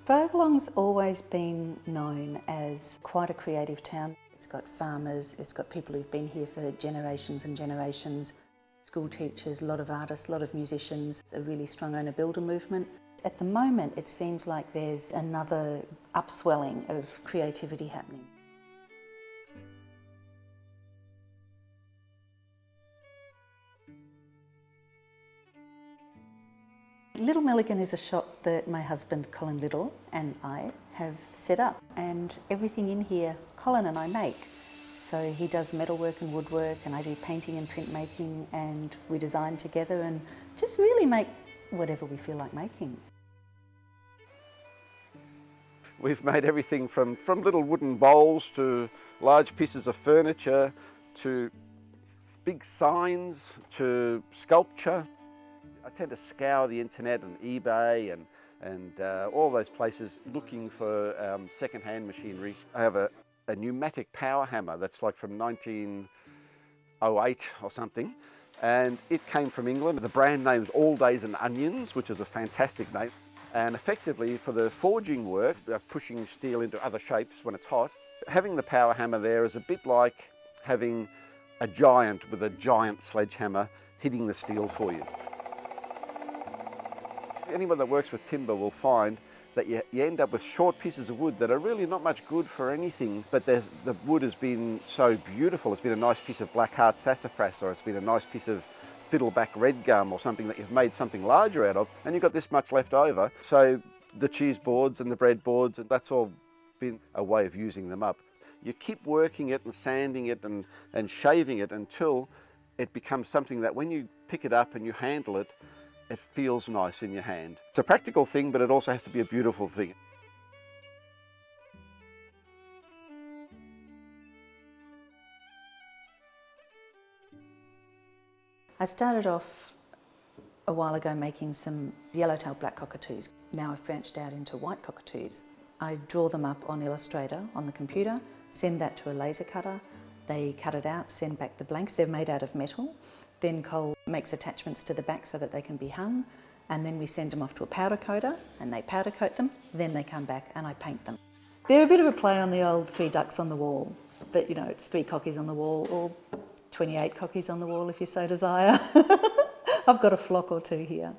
Briagolong's always been known as quite a creative town. It's got farmers, it's got people who've been here for generations and generations, school teachers, a lot of artists, a lot of musicians, a really strong owner-builder movement. At the moment, it seems like there's another upswelling of creativity happening. Littlemilligan is a shop that my husband Colin Little and I have set up, and everything in here Colin and I make. So he does metalwork and woodwork, and I do painting and printmaking, and we design together and just really make whatever we feel like making. We've made everything from little wooden bowls to large pieces of furniture to big signs to sculpture. I tend to scour the internet and eBay and all those places looking for second-hand machinery. I have a pneumatic power hammer that's like from 1908 or something, and it came from England. The brand name's All Days and Onions, which is a fantastic name. And effectively for the forging work, pushing steel into other shapes when it's hot, having the power hammer there is a bit like having a giant with a giant sledgehammer hitting the steel for you. Anyone that works with timber will find that you end up with short pieces of wood that are really not much good for anything, but the wood has been so beautiful. It's been a nice piece of black heart sassafras, or it's been a nice piece of fiddleback red gum, or something that you've made something larger out of, and you've got this much left over. So the cheese boards and the bread boards, and that's all been a way of using them up. You keep working it and sanding it and shaving it until it becomes something that when you pick it up and you handle it, it feels nice in your hand. It's a practical thing, but it also has to be a beautiful thing. I started off a while ago making some yellow-tailed black cockatoos. Now I've branched out into white cockatoos. I draw them up on Illustrator on the computer, send that to a laser cutter. They cut it out, send back the blanks. They're made out of metal. Then Cole makes attachments to the back so that they can be hung, and then we send them off to a powder coater and they powder coat them. Then they come back and I paint them. They're a bit of a play on the old 3 ducks on the wall, but you know, it's 3 cockies on the wall, or 28 cockies on the wall if you so desire. I've got a flock or 2 here.